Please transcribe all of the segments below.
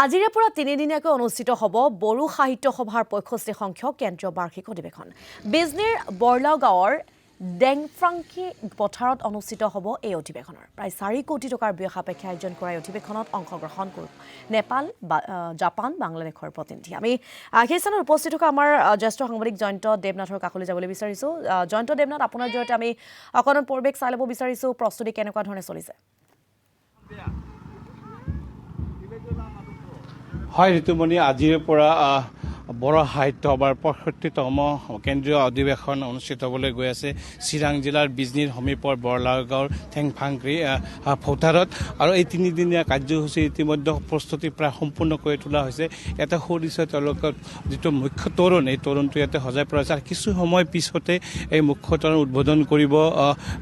আজিৰে পৰা তিনিদিনীয়াকৈ অনুষ্ঠিত হ'ব বড়ো সাহিত্য সভাৰ 65 সংখ্যক কেন্দ্ৰীয় বাৰ্ষিক অধিৱেশন। বিজনীৰ বৰলাও গাঁৱৰ ডেংফ্ৰাংকি পথাৰত অনুষ্ঠিত হ'ব এই অধিৱেশনৰ। প্ৰায় 4 কোটি টকাৰ ব্যয় সাপেক্ষে আয়োজন কৰা অধিৱেশনত অংশগ্ৰহণ কৰিব নেপাল, জাপান, বাংলাদেশৰ প্ৰতিনিধি। আমি সেই স্থানত উপস্থিত থকা আমাৰ জ্যেষ্ঠ সাংবাদিক জয়ন্ত দেৱনাথৰ কাষলৈ যাবলৈ বিচাৰিছোঁ। জয়ন্ত দেৱনাথ, আপোনাৰ জৰিয়তে আমি অকণমান পৰিৱেশ চাই ল'ব বিচাৰিছোঁ। প্ৰস্তুতি কেনেকুৱা ধৰণে চলিছে? হয় ঋতুমণি, আজিৰ পৰা বড়ো সাহিত্য সভাৰ 65তম কেন্দ্ৰীয় অধিৱেশন অনুষ্ঠিত হ'বলৈ গৈ আছে চিৰাং জিলাৰ বিজনীৰ সমীপৰ বৰলাও গাঁৱৰ ঠেংফাংক্ৰি পথাৰত। আৰু এই তিনিদিনীয়া কাৰ্যসূচী ইতিমধ্যে প্ৰস্তুতি প্ৰায় সম্পূৰ্ণ কৰি তোলা হৈছে। ইয়াতে সুদিছে তেওঁলোকৰ যিটো মুখ্য তৰুণ, এই তৰুণটো ইয়াতে সজাই পৰা হৈছে। আৰু কিছু সময় পিছতে এই মুখ্য তৰুণ উদ্বোধন কৰিব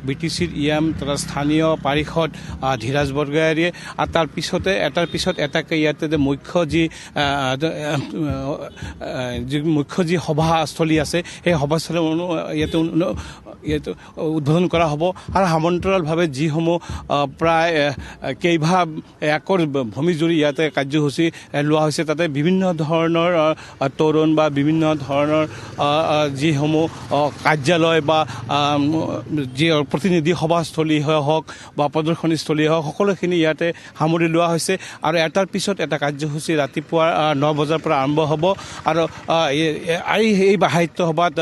BTCৰ EM তথা স্থানীয় পাৰিষদ ধীৰাজ বৰগোহাঞিয়ে। আৰু তাৰ পিছতে এটাৰ পিছত এটাকৈ ইয়াতে মুখ্য মুখ্য যি সভাস্থলী আছে সেই সভাস্থলী ইয়াতে উদ্বোধন কৰা হ'ব। আৰু সমান্তৰালভাৱে যিসমূহ প্ৰায় কেইবা একৰ ভূমি জুৰি ইয়াতে কাৰ্যসূচী লোৱা হৈছে, তাতে বিভিন্ন ধৰণৰ তৰুণ বা বিভিন্ন ধৰণৰ যিসমূহ কাৰ্যালয় বা যি প্ৰতিনিধি সভাস্থলী হওক বা প্ৰদৰ্শনীস্থলী হওক, সকলোখিনি ইয়াতে সামৰি লোৱা হৈছে। আৰু এটাৰ পিছত এটা কাৰ্যসূচী ৰাতিপুৱা 9 বজাৰ পৰা আৰম্ভ হ'ব। আৰু এই সাহিত্য সভাত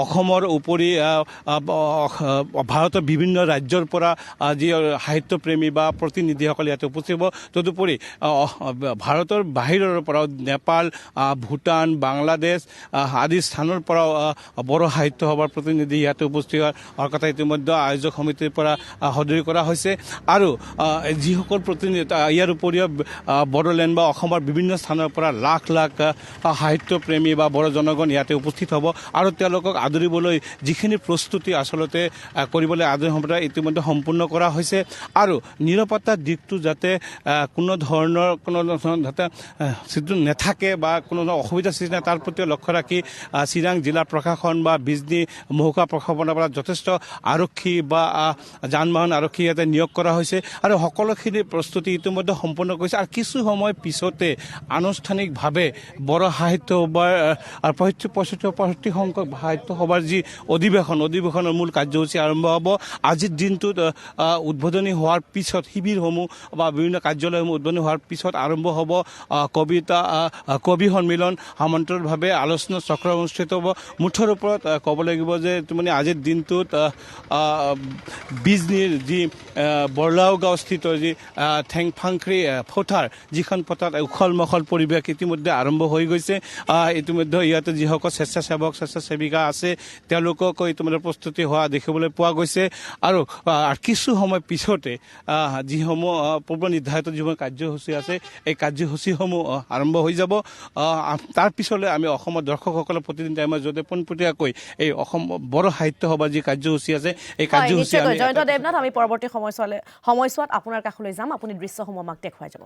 অসমৰ উপৰি ভাৰতৰ বিভিন্ন ৰাজ্যৰ পৰা যি সাহিত্যপ্ৰেমী বা প্ৰতিনিধিসকল ইয়াতে উপস্থিত হ'ব। তদুপৰি ভাৰতৰ বাহিৰৰ পৰাও নেপাল, ভূটান, বাংলাদেশ আদি স্থানৰ পৰাও বড়ো সাহিত্য সভাৰ প্ৰতিনিধি ইয়াতে উপস্থিত হোৱাৰ কথা ইতিমধ্যে আয়োজক সমিতিৰ পৰা সদৰি কৰা হৈছে। আৰু যিসকল প্ৰতিনিধি, ইয়াৰ উপৰিও বড়োলেণ্ড বা অসমৰ বিভিন্ন স্থানৰ পৰা লাখ লাখ সাহিত্যপ্ৰেমী বা বড়ো জনগণ ইয়াতে উপস্থিত হ'ব। আৰু তেওঁলোকক আদৰিবলৈ যিখিনি প্ৰস্তুতি আচলতে কৰিবলৈ আদৰণি সম্প্ৰদায় ইতিমধ্যে সম্পূৰ্ণ কৰা হৈছে। আৰু নিৰাপত্তাৰ দিশটো যাতে কোনো ধৰণৰ যাতে নাথাকে বা কোনো অসুবিধাৰ সৃষ্টি নাই, তাৰ প্ৰতি লক্ষ্য ৰাখি চিৰাং জিলা প্ৰশাসন বা বিজনী মহকুমা প্ৰশাসনৰ পৰা যথেষ্ট আৰক্ষী বা যান বাহন আৰক্ষী ইয়াতে নিয়োগ কৰা হৈছে। আৰু সকলোখিনি প্ৰস্তুতি ইতিমধ্যে সম্পূৰ্ণ কৰিছে। আৰু কিছু সময় পিছতে আনুষ্ঠানিকভাৱে বড়ো সাহিত্য সভাৰ 65 সংখ্যক সাহিত্য সভাৰ যি অধিৱেশনৰ মূল কাৰ্যসূচী আৰম্ভ হ'ব। আজিৰ দিনটোত উদ্বোধনী হোৱাৰ পিছত শিবিৰসমূহ বা বিভিন্ন কাৰ্যালয়সমূহ উদ্বোধনী হোৱাৰ পিছত আৰম্ভ হ'ব কবি সন্মিলন, সমান্তৰালভাৱে আলোচনা চক্ৰ অনুষ্ঠিত হ'ব। মুঠৰ ওপৰত ক'ব লাগিব যে মানে আজিৰ দিনটোত বিজনীৰ যি বৰলাও গাঁওস্থিত যি ঠেংফাংক্ৰি পথাৰ, যিখন পথাৰত উখল মাখল পৰিৱেশ ইতিমধ্যে আৰম্ভ হৈ গৈছে। ইতিমধ্যে ইয়াতে যিসকল স্বেচ্ছাসেৱিকা আছে তেওঁলোকক ইতিমধ্যে প্ৰস্তুতি হোৱা দেখিবলৈ পোৱা গৈছে। আৰু কিছু সময় পিছতে যিসমূহ পূৰ্ব নিৰ্ধাৰিত যিসমূহ কাৰ্যসূচী আছে এই কাৰ্যসূচীসমূহ আৰম্ভ হৈ যাব। তাৰ পিছলৈ আমি অসমৰ দৰ্শকসকলৰ প্ৰতিনিধি আমাৰ য'তে পোনপটীয়াকৈ এই অসম বড়ো সাহিত্য সভাৰ যি কাৰ্যসূচী আছে এই কাৰ্যসূচী জয়ন্ত দেৱনাথ, আমি পৰৱৰ্তী সময়ছোৱাত আপোনাৰ কাষলৈ যাম। আপুনি দৃশ্যসমূহ আমাক দেখুৱাই যাব।